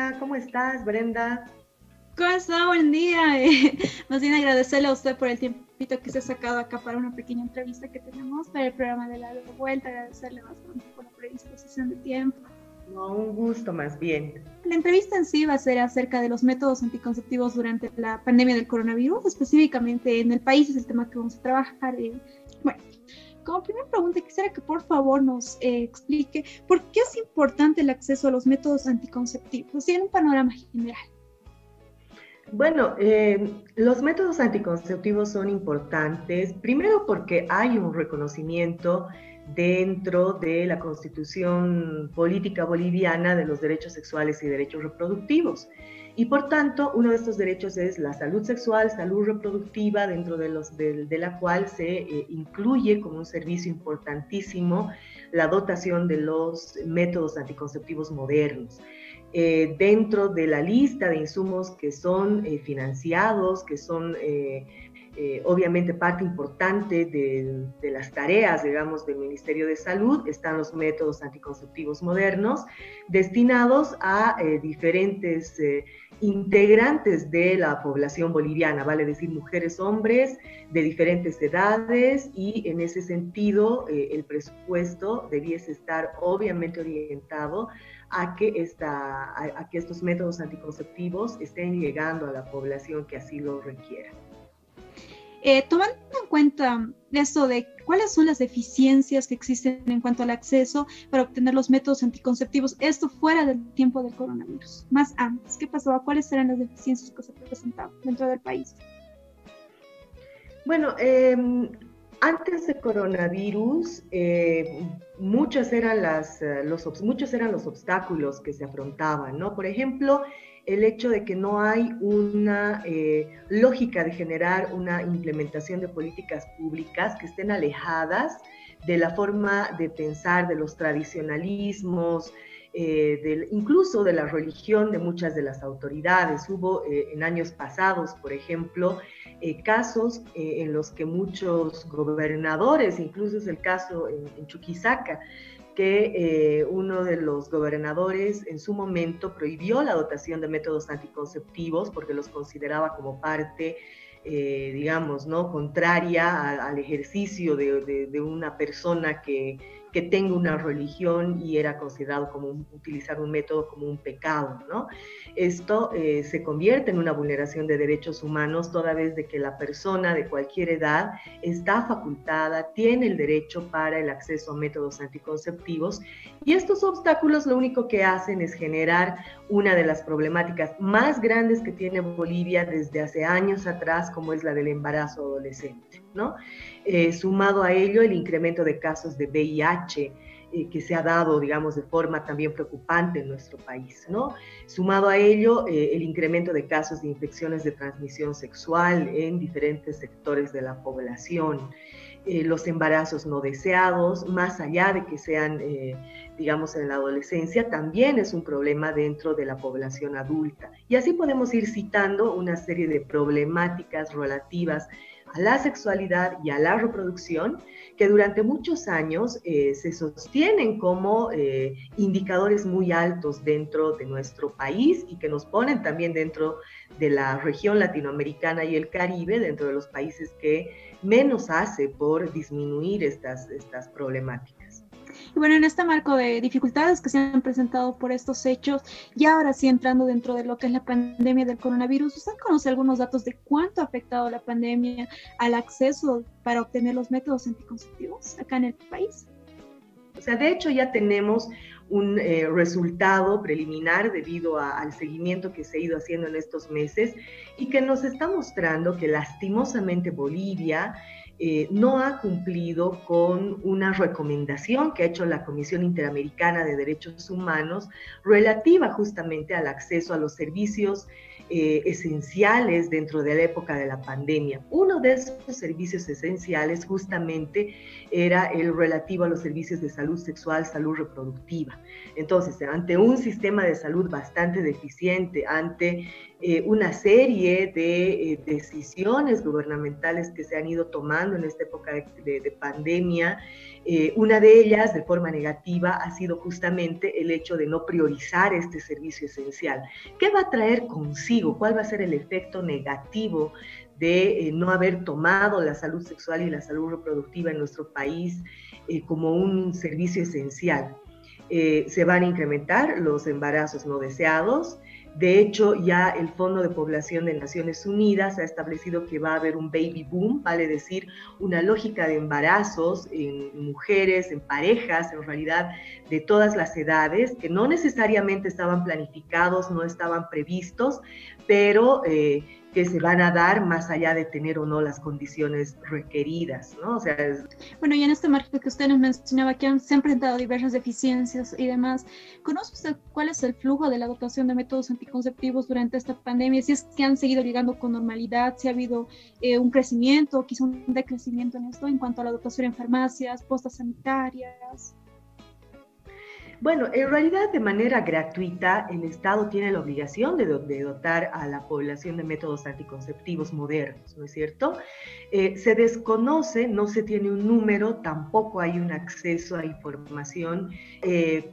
Hola, ¿cómo estás, Brenda? ¿Cómo está? Buen día. Más bien agradecerle a usted por el tiempito que se ha sacado acá para una pequeña entrevista que tenemos para el programa de la vuelta. Agradecerle bastante por la predisposición de tiempo. No, un gusto más bien. La entrevista en sí va a ser acerca de los métodos anticonceptivos durante la pandemia del coronavirus, específicamente en el país es el tema que vamos a trabajar. Bueno, como primera pregunta, quisiera que por favor nos explique por qué es importante el acceso a los métodos anticonceptivos, así en un panorama general. Bueno, los métodos anticonceptivos son importantes, primero porque hay un reconocimiento dentro de la Constitución Política Boliviana de los derechos sexuales y derechos reproductivos. Y por tanto, uno de estos derechos es la salud sexual, salud reproductiva, dentro de la cual se incluye como un servicio importantísimo la dotación de los métodos anticonceptivos modernos. Dentro de la lista de insumos que son financiados, que son obviamente parte importante de las tareas, digamos, del Ministerio de Salud, están los métodos anticonceptivos modernos destinados a diferentes integrantes de la población boliviana, vale decir mujeres, hombres de diferentes edades, y en ese sentido el presupuesto debiese estar obviamente orientado a que estos métodos anticonceptivos estén llegando a la población que así lo requiera. Tomando en cuenta esto de cuáles son las deficiencias que existen en cuanto al acceso para obtener los métodos anticonceptivos, esto fuera del tiempo del coronavirus, más antes, ¿qué pasaba? ¿Cuáles eran las deficiencias que se presentaban dentro del país? Bueno, antes de coronavirus, muchos eran los obstáculos que se afrontaban, ¿no? Por ejemplo, el hecho de que no hay una lógica de generar una implementación de políticas públicas que estén alejadas de la forma de pensar, de los tradicionalismos, incluso de la religión de muchas de las autoridades. Hubo en años pasados, por ejemplo, casos en los que muchos gobernadores, incluso es el caso en Chuquisaca, que uno de los gobernadores en su momento prohibió la dotación de métodos anticonceptivos porque los consideraba como parte, digamos, ¿no?, contraria al ejercicio de una persona que tenga una religión, y era considerado como utilizar un método como un pecado, ¿no? Esto se convierte en una vulneración de derechos humanos toda vez de que la persona de cualquier edad está facultada, tiene el derecho para el acceso a métodos anticonceptivos, y estos obstáculos lo único que hacen es generar una de las problemáticas más grandes que tiene Bolivia desde hace años atrás, como es la del embarazo adolescente, ¿no? Sumado a ello, el incremento de casos de VIH que se ha dado, digamos, de forma también preocupante en nuestro país, ¿no? Sumado a ello, el incremento de casos de infecciones de transmisión sexual en diferentes sectores de la población, los embarazos no deseados, más allá de que sean, digamos, en la adolescencia, también es un problema dentro de la población adulta. Y así podemos ir citando una serie de problemáticas relativas a la sexualidad y a la reproducción, que durante muchos años se sostienen como indicadores muy altos dentro de nuestro país, y que nos ponen también dentro de la región latinoamericana y el Caribe, dentro de los países que menos hace por disminuir estas problemáticas. Y bueno, en este marco de dificultades que se han presentado por estos hechos, y ahora sí entrando dentro de lo que es la pandemia del coronavirus, ¿usted conoce algunos datos de cuánto ha afectado la pandemia al acceso para obtener los métodos anticonceptivos acá en el país? O sea, de hecho ya tenemos un resultado preliminar debido al seguimiento que se ha ido haciendo en estos meses, y que nos está mostrando que lastimosamente Bolivia no ha cumplido con una recomendación que ha hecho la Comisión Interamericana de Derechos Humanos relativa justamente al acceso a los servicios esenciales dentro de la época de la pandemia. Uno de esos servicios esenciales justamente era el relativo a los servicios de salud sexual, salud reproductiva. Entonces, ante un sistema de salud bastante deficiente, ante una serie de decisiones gubernamentales que se han ido tomando observando en esta época de pandemia. Una de ellas, de forma negativa, ha sido justamente el hecho de no priorizar este servicio esencial. ¿Qué va a traer consigo? ¿Cuál va a ser el efecto negativo de no haber tomado la salud sexual y la salud reproductiva en nuestro país como un servicio esencial? Se van a incrementar los embarazos no deseados. De hecho, ya el Fondo de Población de Naciones Unidas ha establecido que va a haber un baby boom, vale decir, una lógica de embarazos en mujeres, en parejas, en realidad de todas las edades, que no necesariamente estaban planificados, no estaban previstos, pero que se van a dar más allá de tener o no las condiciones requeridas, ¿no? O sea, bueno, y en este marco que usted nos mencionaba que se han presentado diversas deficiencias y demás, ¿conoce usted cuál es el flujo de la dotación de métodos anticonceptivos durante esta pandemia? Si es que han seguido llegando con normalidad, si ha habido un crecimiento o quizá un decrecimiento en esto en cuanto a la dotación en farmacias, postas sanitarias. Bueno, en realidad de manera gratuita el Estado tiene la obligación de dotar a la población de métodos anticonceptivos modernos, ¿no es cierto? Se desconoce, no se tiene un número, tampoco hay un acceso a información.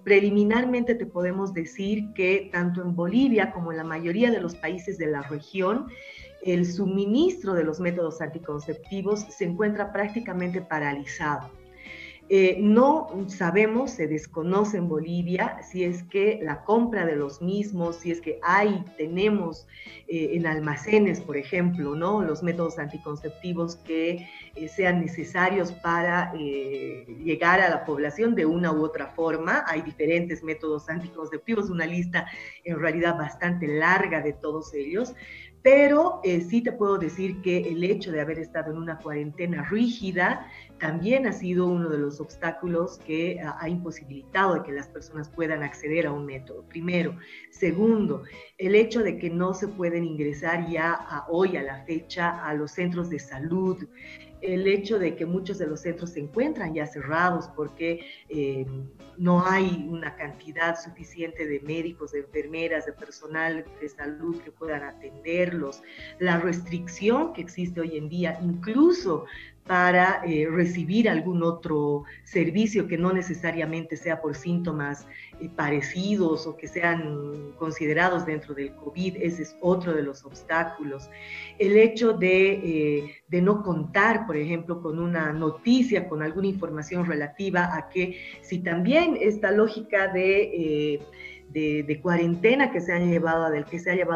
Preliminarmente te podemos decir que tanto en Bolivia como en la mayoría de los países de la región, el suministro de los métodos anticonceptivos se encuentra prácticamente paralizado. No sabemos, se desconoce en Bolivia si es que la compra de los mismos, si es que tenemos en almacenes, por ejemplo, ¿no? Los métodos anticonceptivos que sean necesarios para llegar a la población de una u otra forma. Hay diferentes métodos anticonceptivos, una lista en realidad bastante larga de todos ellos. Pero sí te puedo decir que el hecho de haber estado en una cuarentena rígida también ha sido uno de los obstáculos que ha imposibilitado de que las personas puedan acceder a un método, primero. Segundo, el hecho de que no se pueden ingresar ya hoy a la fecha a los centros de salud, el hecho de que muchos de los centros se encuentran ya cerrados porque no hay una cantidad suficiente de médicos, de enfermeras, de personal de salud que puedan atenderlos, la restricción que existe hoy en día, incluso para recibir algún otro servicio que no necesariamente sea por síntomas parecidos o que sean considerados dentro del COVID. Ese es otro de los obstáculos. El hecho de no contar, por ejemplo, con una noticia, con alguna información relativa a que si también esta lógica de cuarentena que se ha llevado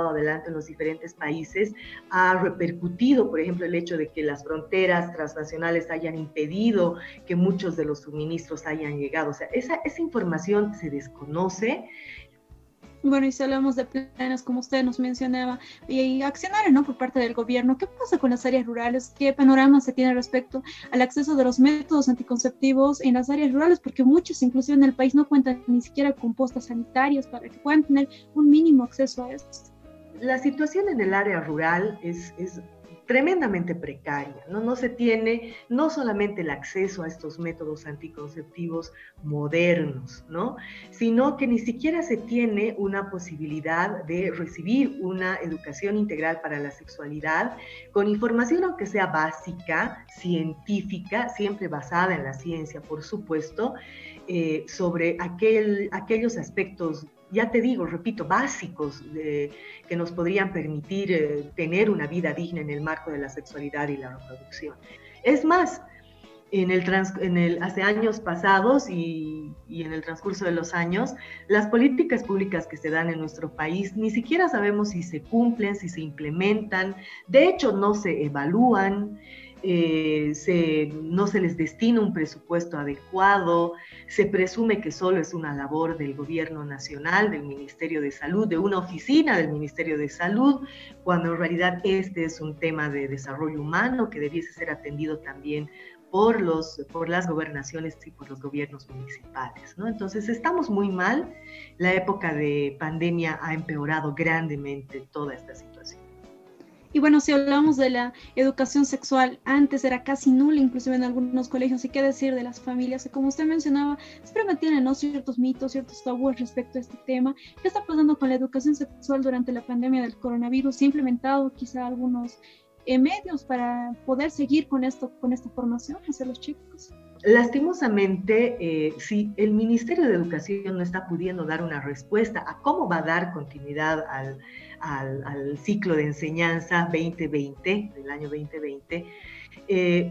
adelante en los diferentes países ha repercutido, por ejemplo, el hecho de que las fronteras transnacionales hayan impedido que muchos de los suministros hayan llegado. O sea, esa información se desconoce. Bueno, y si hablamos de planes, como usted nos mencionaba, y accionar, ¿no?, por parte del gobierno, ¿qué pasa con las áreas rurales? ¿Qué panorama se tiene respecto al acceso de los métodos anticonceptivos en las áreas rurales? Porque muchos, inclusive en el país, no cuentan ni siquiera con postas sanitarias para que puedan tener un mínimo acceso a esto. La situación en el área rural es tremendamente precaria, ¿no? No se tiene no solamente el acceso a estos métodos anticonceptivos modernos, ¿no?, sino que ni siquiera se tiene una posibilidad de recibir una educación integral para la sexualidad con información, aunque sea básica, científica, siempre basada en la ciencia, por supuesto, sobre aquellos aspectos, ya te digo, repito, básicos que nos podrían permitir tener una vida digna en el marco de la sexualidad y la reproducción. Es más, hace años pasados y en el transcurso de los años, las políticas públicas que se dan en nuestro país ni siquiera sabemos si se cumplen, si se implementan, de hecho no se evalúan. No se les destina un presupuesto adecuado, se presume que solo es una labor del gobierno nacional, del Ministerio de Salud, de una oficina del Ministerio de Salud, cuando en realidad este es un tema de desarrollo humano que debiese ser atendido también por las gobernaciones y por los gobiernos municipales, ¿no? Entonces estamos muy mal, la época de pandemia ha empeorado grandemente toda esta situación. Y bueno, si hablamos de la educación sexual, antes era casi nula, inclusive en algunos colegios, y qué decir de las familias, como usted mencionaba, siempre mantienen, ¿no?, ciertos mitos, ciertos tabúes respecto a este tema. ¿Qué está pasando con la educación sexual durante la pandemia del coronavirus? ¿Se ha implementado quizá algunos medios para poder seguir con esta formación hacia los chicos? Lastimosamente, si el Ministerio de Educación no está pudiendo dar una respuesta a cómo va a dar continuidad al ciclo de enseñanza 2020, del año 2020,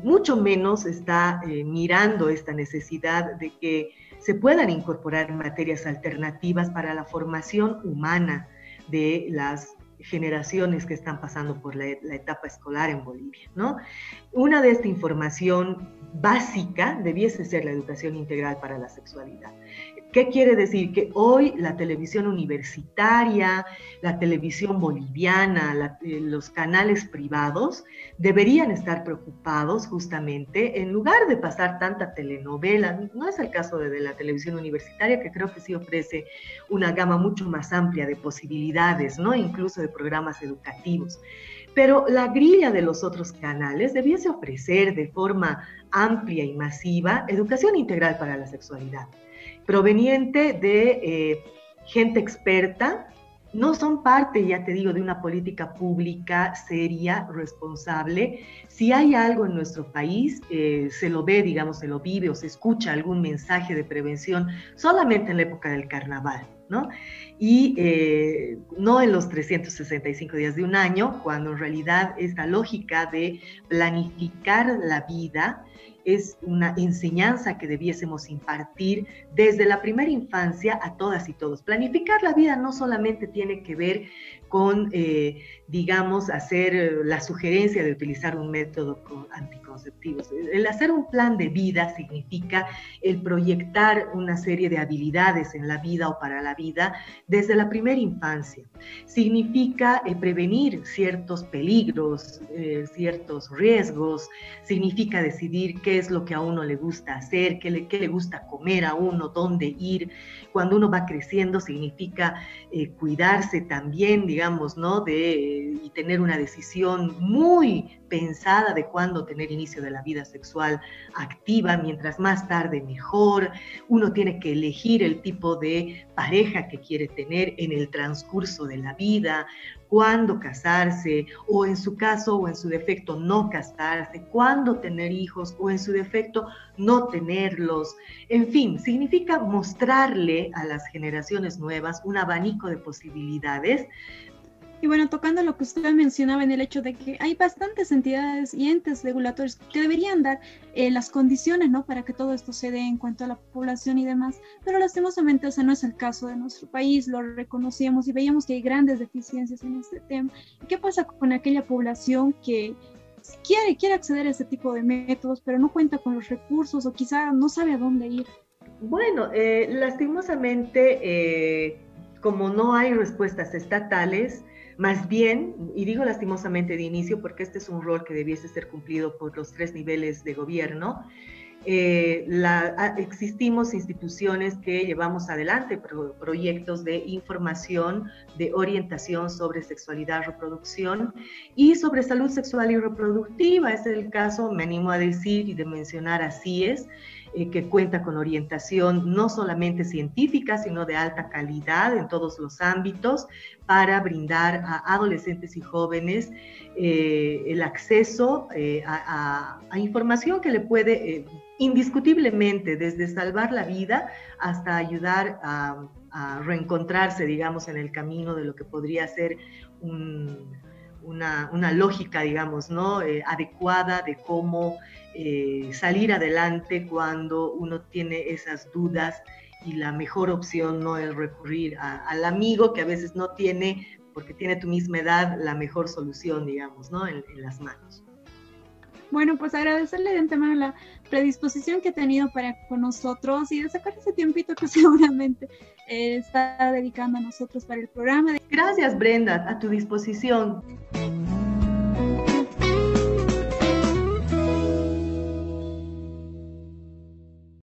mucho menos está mirando esta necesidad de que se puedan incorporar materias alternativas para la formación humana de las generaciones que están pasando por la etapa escolar en Bolivia, ¿no? Una de esta información básica debiese ser la educación integral para la sexualidad. ¿Qué quiere decir? Que hoy la televisión universitaria, la televisión boliviana, los canales privados deberían estar preocupados justamente, en lugar de pasar tanta telenovela. No es el caso de la televisión universitaria, que creo que sí ofrece una gama mucho más amplia de posibilidades, ¿no? Incluso de programas educativos. Pero la grilla de los otros canales debiese ofrecer de forma amplia y masiva educación integral para la sexualidad, proveniente de gente experta. No son parte, ya te digo, de una política pública seria, responsable. Si hay algo en nuestro país, se lo ve, digamos, se lo vive o se escucha algún mensaje de prevención solamente en la época del carnaval, ¿no? Y no en los 365 días de un año, cuando en realidad esta lógica de planificar la vida es una enseñanza que debiésemos impartir desde la primera infancia a todas y todos. Planificar la vida no solamente tiene que ver con, digamos, hacer la sugerencia de utilizar un método anticonceptivo. El hacer un plan de vida significa el proyectar una serie de habilidades en la vida o para la vida desde la primera infancia. Significa prevenir ciertos peligros, ciertos riesgos. Significa decidir qué es lo que a uno le gusta hacer, qué le gusta comer a uno, dónde ir. Cuando uno va creciendo significa cuidarse también, digamos, ¿no? Y tener una decisión muy pensada de cuándo tener inicio de la vida sexual activa, mientras más tarde mejor. Uno tiene que elegir el tipo de pareja que quiere tener en el transcurso de la vida, cuándo casarse, o en su caso o en su defecto no casarse, cuándo tener hijos o en su defecto no tenerlos. En fin, significa mostrarle a las generaciones nuevas un abanico de posibilidades. Y bueno, tocando lo que usted mencionaba en el hecho de que hay bastantes entidades y entes regulatorios que deberían dar las condiciones, ¿no?, para que todo esto se dé en cuanto a la población y demás, pero lastimosamente ese no es el caso de nuestro país, lo reconocíamos y veíamos que hay grandes deficiencias en este tema. ¿Qué pasa con aquella población que quiere acceder a este tipo de métodos, pero no cuenta con los recursos o quizá no sabe a dónde ir? Bueno, lastimosamente, como no hay respuestas estatales, más bien, y digo lastimosamente de inicio porque este es un rol que debiese ser cumplido por los 3 niveles de gobierno, existimos instituciones que llevamos adelante proyectos de información, de orientación sobre sexualidad, reproducción y sobre salud sexual y reproductiva. Es el caso, me animo a decir y de mencionar a CIES, que cuenta con orientación no solamente científica, sino de alta calidad en todos los ámbitos para brindar a adolescentes y jóvenes el acceso a información que le puede indiscutiblemente desde salvar la vida hasta ayudar a reencontrarse, digamos, en el camino de lo que podría ser una lógica, digamos, ¿no? Adecuada de cómo salir adelante cuando uno tiene esas dudas y la mejor opción no es recurrir al amigo que a veces no tiene, porque tiene tu misma edad, la mejor solución, digamos, ¿no? en las manos. Bueno, pues agradecerle de antemano la predisposición que ha tenido para con nosotros y de sacar ese tiempito que seguramente está dedicando a nosotros para el programa. Gracias, Brenda, a tu disposición.